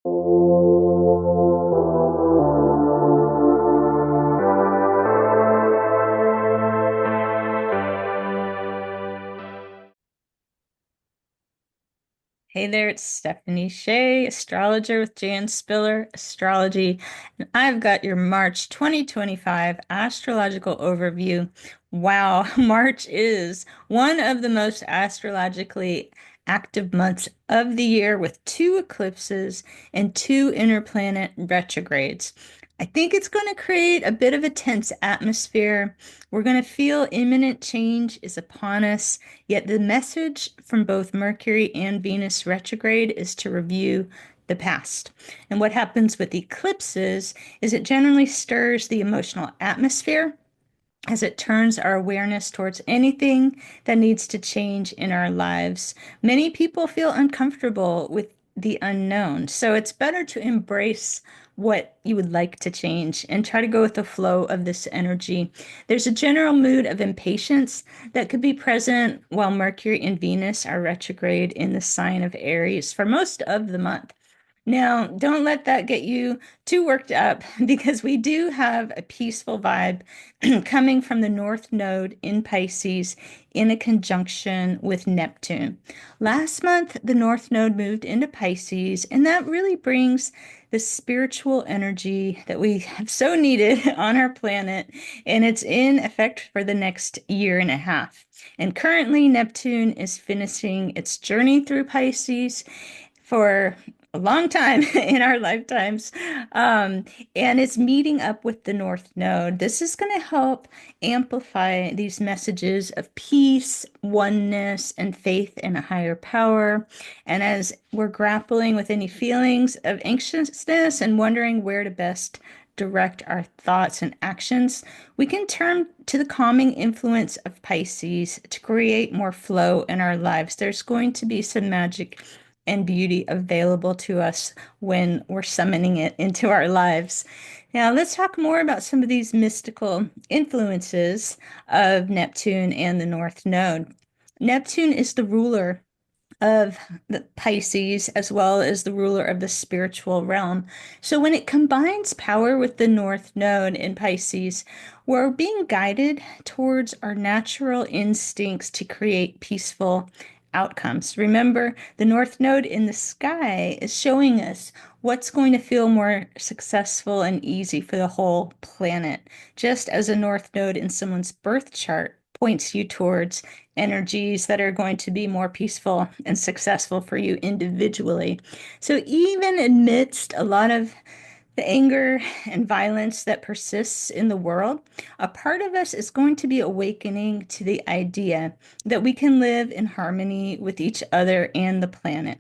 Hey there, it's Stephanie Shea, astrologer with Jan Spiller Astrology, and I've got your March 2025 astrological overview. Wow, March is one of the most astrologically active months of the year with two eclipses and two inner planet retrogrades. I think it's going to create a bit of a tense atmosphere. We're going to feel imminent change is upon us. Yet the message from both Mercury and Venus retrograde is to review the past. And what happens with eclipses is it generally stirs the emotional atmosphere as it turns our awareness towards anything that needs to change in our lives. Many people feel uncomfortable with the unknown, so it's better to embrace what you would like to change and try to go with the flow of this energy. There's a general mood of impatience that could be present while Mercury and Venus are retrograde in the sign of Aries for most of the month. Now, don't let that get you too worked up because we do have a peaceful vibe coming from the North Node in Pisces in a conjunction with Neptune. Last month, the North Node moved into Pisces, and that really brings the spiritual energy that we have so needed on our planet, and it's in effect for the next year and a half. And currently, Neptune is finishing its journey through Pisces for a long time in our lifetimes. And it's meeting up with the North Node. This is going to help amplify these messages of peace, oneness, and faith in a higher power. And as we're grappling with any feelings of anxiousness and wondering where to best direct our thoughts and actions, we can turn to the calming influence of Pisces to create more flow in our lives. There's going to be some magic and beauty available to us when we're summoning it into our lives. Now, let's talk more about some of these mystical influences of Neptune and the North Node. Neptune is the ruler of the Pisces as well as the ruler of the spiritual realm. So when it combines power with the North Node in Pisces, we're being guided towards our natural instincts to create peaceful outcomes. Remember, the North Node in the sky is showing us what's going to feel more successful and easy for the whole planet, just as a North Node in someone's birth chart points you towards energies that are going to be more peaceful and successful for you individually. So even amidst a lot of the anger and violence that persists in the world, a part of us is going to be awakening to the idea that we can live in harmony with each other and the planet.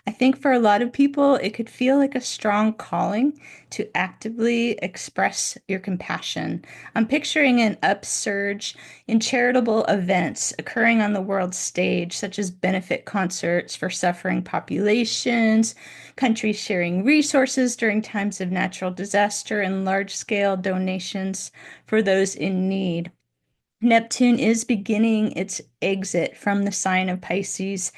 I think for a lot of people, it could feel like a strong calling to actively express your compassion. I'm picturing an upsurge in charitable events occurring on the world stage, such as benefit concerts for suffering populations, countries sharing resources during times of natural disaster, and large-scale donations for those in need. Neptune is beginning its exit from the sign of Pisces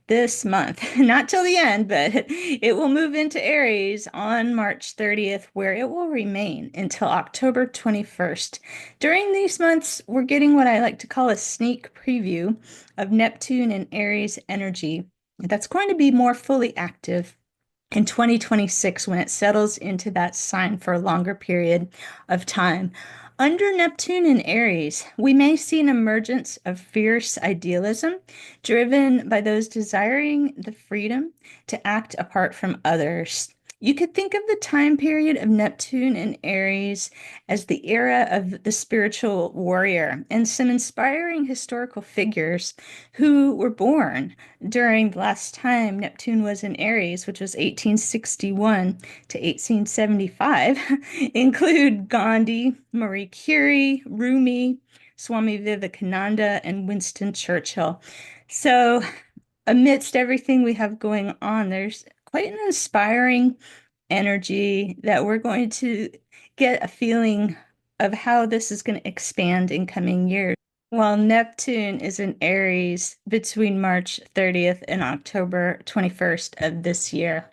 this month. Not till the end, but it will move into Aries on March 30th, where it will remain until October 21st. During these months, we're getting what I like to call a sneak preview of Neptune and Aries energy. That's going to be more fully active in 2026 when it settles into that sign for a longer period of time. Under Neptune in Aries, we may see an emergence of fierce idealism driven by those desiring the freedom to act apart from others. You could think of the time period of Neptune and Aries as the era of the spiritual warrior and some inspiring historical figures who were born during the last time Neptune was in Aries, which was 1861 to 1875, include Gandhi, Marie Curie, Rumi, Swami Vivekananda, and Winston Churchill. So, amidst everything we have going on, there's quite an inspiring energy that we're going to get a feeling of how this is going to expand in coming years. While Neptune is in Aries between March 30th and October 21st of this year.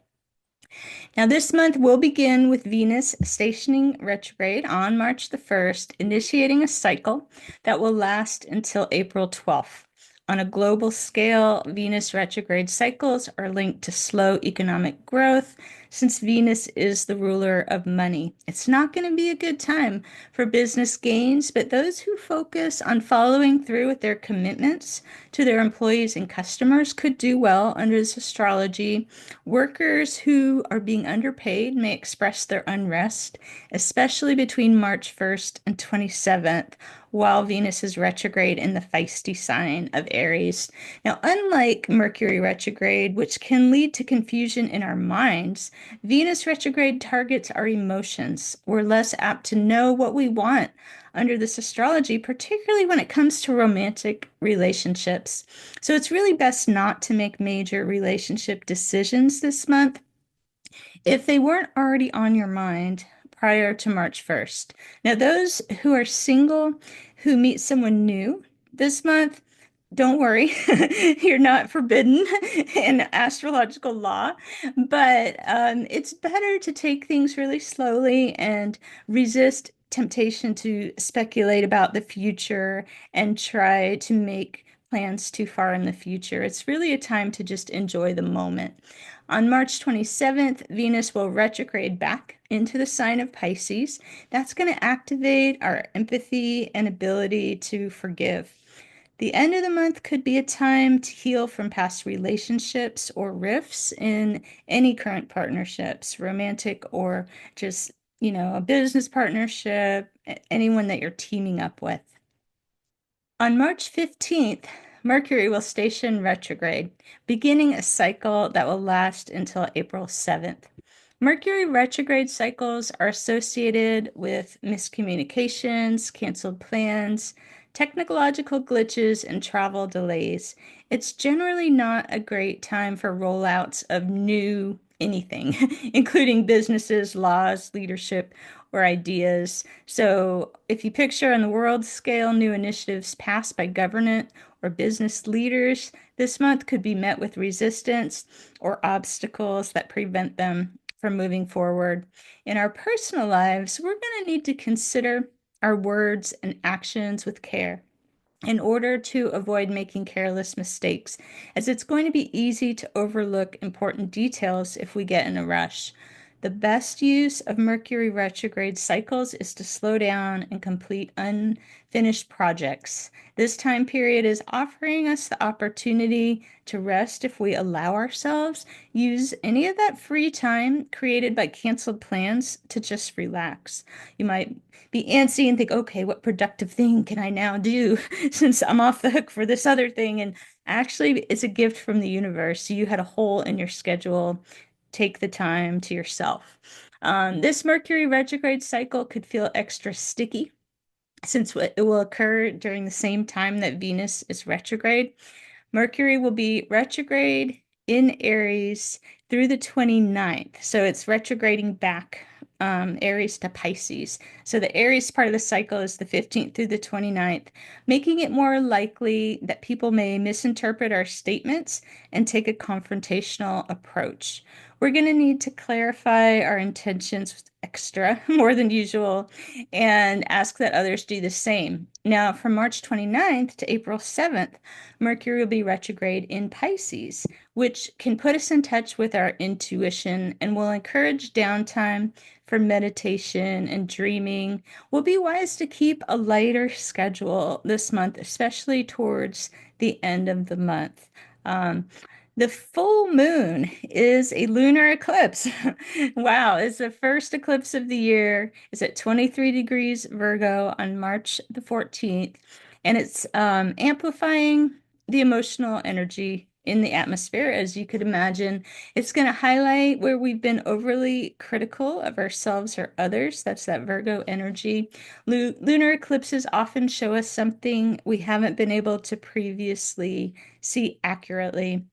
Now, this month will begin with Venus stationing retrograde on March the 1st, initiating a cycle that will last until April 12th. On a global scale, Venus retrograde cycles are linked to slow economic growth since Venus is the ruler of money. It's not going to be a good time for business gains, but those who focus on following through with their commitments to their employees and customers could do well under this astrology. Workers who are being underpaid may express their unrest, especially between March 1st and 27th, while Venus is retrograde in the feisty sign of Aries. Now, unlike Mercury retrograde, which can lead to confusion in our minds, Venus retrograde targets our emotions. We're less apt to know what we want under this astrology, particularly when it comes to romantic relationships. So it's really best not to make major relationship decisions this month if they weren't already on your mind prior to March 1st. Now, those who are single who meet someone new this month, don't worry, you're not forbidden in astrological law, but it's better to take things really slowly and resist temptation to speculate about the future and try to make plans too far in the future. It's really a time to just enjoy the moment. On March 27th, Venus will retrograde back into the sign of Pisces. That's going to activate our empathy and ability to forgive. The end of the month could be a time to heal from past relationships or rifts in any current partnerships, romantic or just, a business partnership, anyone that you're teaming up with. On March 15th, Mercury will station retrograde, beginning a cycle that will last until April 7th. Mercury retrograde cycles are associated with miscommunications, canceled plans, technological glitches, and travel delays. It's generally not a great time for rollouts of new anything, including businesses, laws, leadership, or ideas. So, if you picture on the world scale new initiatives passed by government or business leaders, this month could be met with resistance or obstacles that prevent them from moving forward. In our personal lives, we're going to need to consider our words and actions with care in order to avoid making careless mistakes, as it's going to be easy to overlook important details if we get in a rush. The best use of Mercury retrograde cycles is to slow down and complete unfinished projects. This time period is offering us the opportunity to rest if we allow ourselves. Use any of that free time created by canceled plans to just relax. You might be antsy and think, okay, what productive thing can I now do since I'm off the hook for this other thing? And actually, it's a gift from the universe. You had a hole in your schedule. Take the time to yourself. This Mercury retrograde cycle could feel extra sticky since it will occur during the same time that Venus is retrograde. Mercury will be retrograde in Aries through the 29th. So it's retrograding back Aries to Pisces. So the Aries part of the cycle is the 15th through the 29th, making it more likely that people may misinterpret our statements and take a confrontational approach. We're going to need to clarify our intentions extra more than usual and ask that others do the same. Now, from March 29th to April 7th, Mercury will be retrograde in Pisces, which can put us in touch with our intuition and will encourage downtime for meditation and dreaming. We'll be wise to keep a lighter schedule this month, especially towards the end of the month. Um, the full moon is a lunar eclipse. Wow, it's the first eclipse of the year. It's at 23 degrees Virgo on March the 14th, and it's amplifying the emotional energy in the atmosphere, as you could imagine. It's going to highlight where we've been overly critical of ourselves or others. That's that Virgo energy. Lunar eclipses often show us something we haven't been able to previously see accurately.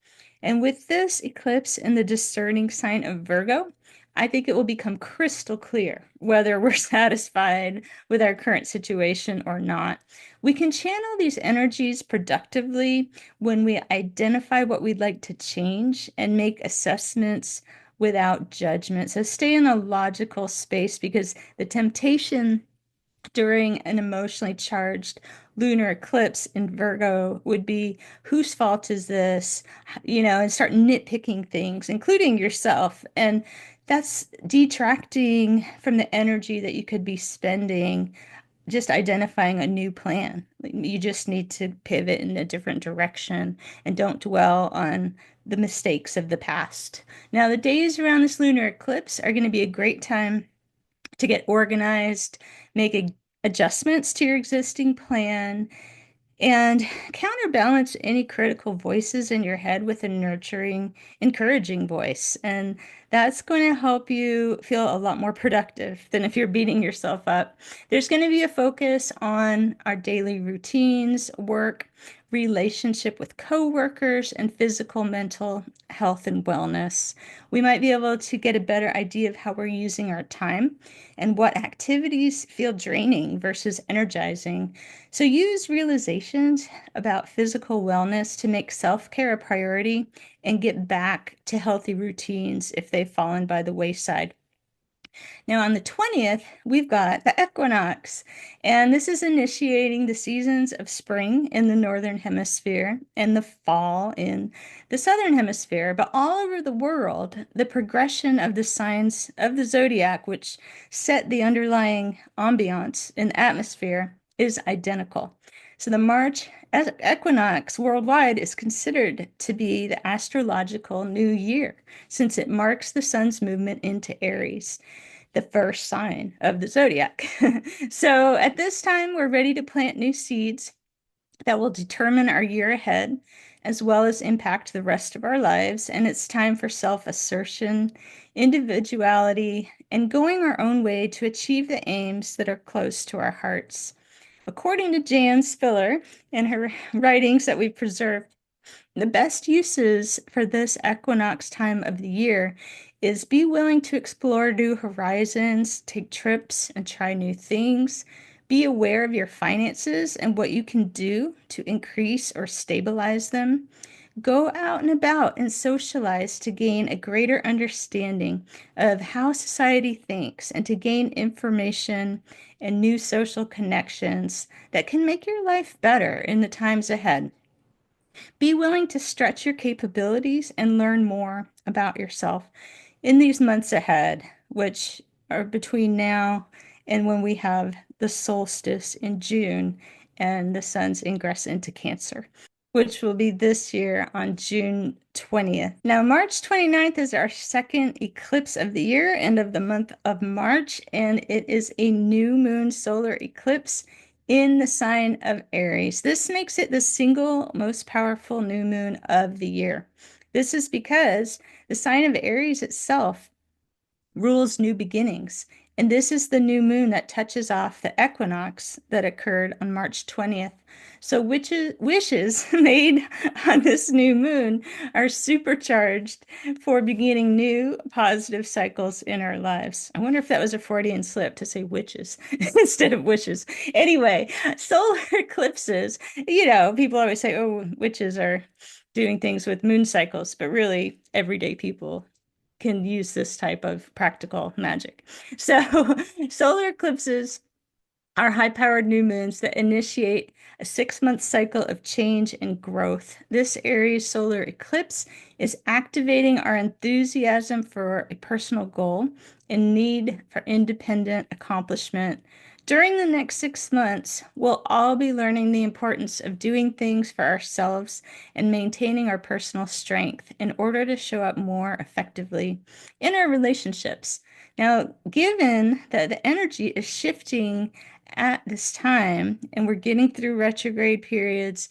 And with this eclipse in the discerning sign of Virgo, I think it will become crystal clear whether we're satisfied with our current situation or not. We can channel these energies productively when we identify what we'd like to change and make assessments without judgment. So stay in a logical space because the temptation during an emotionally charged lunar eclipse in Virgo would be whose fault is this? And start nitpicking things, including yourself. And that's detracting from the energy that you could be spending just identifying a new plan. You just need to pivot in a different direction and don't dwell on the mistakes of the past. Now, the days around this lunar eclipse are going to be a great time to get organized, make adjustments to your existing plan, and counterbalance any critical voices in your head with a nurturing, encouraging voice. And that's going to help you feel a lot more productive than if you're beating yourself up. There's going to be a focus on our daily routines, work, relationship with coworkers, and physical, mental health and wellness. We might be able to get a better idea of how we're using our time and what activities feel draining versus energizing. So use realizations about physical wellness to make self-care a priority and get back to healthy routines if they've fallen by the wayside. Now, on the 20th, we've got the equinox, and this is initiating the seasons of spring in the northern hemisphere and the fall in the southern hemisphere. But all over the world, the progression of the signs of the zodiac, which set the underlying ambiance in the atmosphere, is identical. So the March equinox worldwide is considered to be the astrological new year since it marks the sun's movement into Aries, the first sign of the zodiac. So at this time, we're ready to plant new seeds that will determine our year ahead, as well as impact the rest of our lives. And it's time for self-assertion, individuality, and going our own way to achieve the aims that are close to our hearts. According to Jan Spiller in her writings that we preserved, the best uses for this equinox time of the year is be willing to explore new horizons, take trips, and try new things. Be aware of your finances and what you can do to increase or stabilize them. Go out and about and socialize to gain a greater understanding of how society thinks and to gain information and new social connections that can make your life better in the times ahead. Be willing to stretch your capabilities and learn more about yourself in these months ahead, which are between now and when we have the solstice in June and the sun's ingress into Cancer, which will be this year on June 20th. Now, March 29th is our second eclipse of the year and of the month of March, and it is a new moon solar eclipse in the sign of Aries. This makes it the single most powerful new moon of the year. This is because the sign of Aries itself rules new beginnings. And this is the new moon that touches off the equinox that occurred on March 20th. So wishes made on this new moon are supercharged for beginning new positive cycles in our lives. I wonder if that was a Freudian slip to say witches instead of wishes. Anyway, solar eclipses, people always say, oh, witches are doing things with moon cycles, but really everyday people can use this type of practical magic. So solar eclipses are high-powered new moons that initiate a 6-month cycle of change and growth. This Aries solar eclipse is activating our enthusiasm for a personal goal and need for independent accomplishment. During the next 6 months, we'll all be learning the importance of doing things for ourselves and maintaining our personal strength in order to show up more effectively in our relationships. Now, given that the energy is shifting at this time and we're getting through retrograde periods,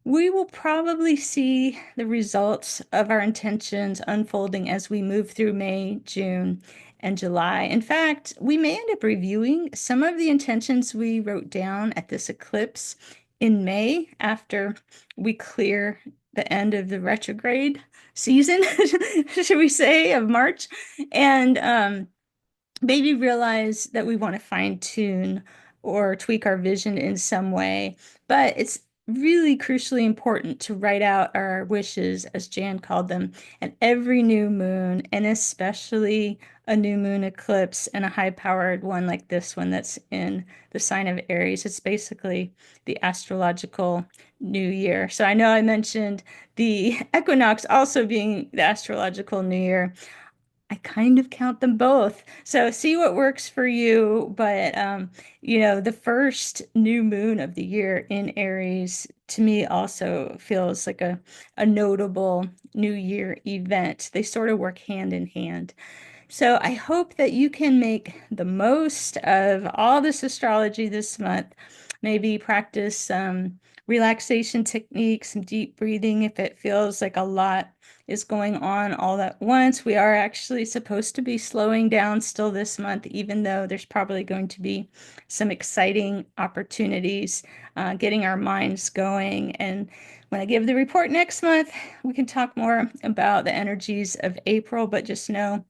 we will probably see the results of our intentions unfolding as we move through May, June, and July. In fact, we may end up reviewing some of the intentions we wrote down at this eclipse in May after we clear the end of the retrograde season, should we say, of March, and maybe realize that we want to fine tune or tweak our vision in some way. But it's really crucially important to write out our wishes, as Jan called them, and every new moon, and especially a new moon eclipse and a high-powered one like this one that's in the sign of Aries. It's basically the astrological new year. So I know I mentioned the equinox also being the astrological new year. I kind of count them both. So see what works for you. But the first new moon of the year in Aries to me also feels like a notable new year event. They sort of work hand in hand. So I hope that you can make the most of all this astrology this month. Maybe practice some relaxation techniques, some deep breathing if it feels like a lot is going on all at once. We are actually supposed to be slowing down still this month, even though there's probably going to be some exciting opportunities, getting our minds going. And when I give the report next month, we can talk more about the energies of April, but just know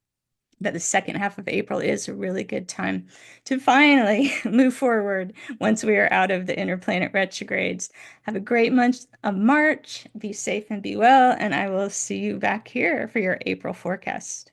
that the second half of April is a really good time to finally move forward once we are out of the inner planet retrogrades. Have a great month of March. Be safe and be well, and I will see you back here for your April forecast.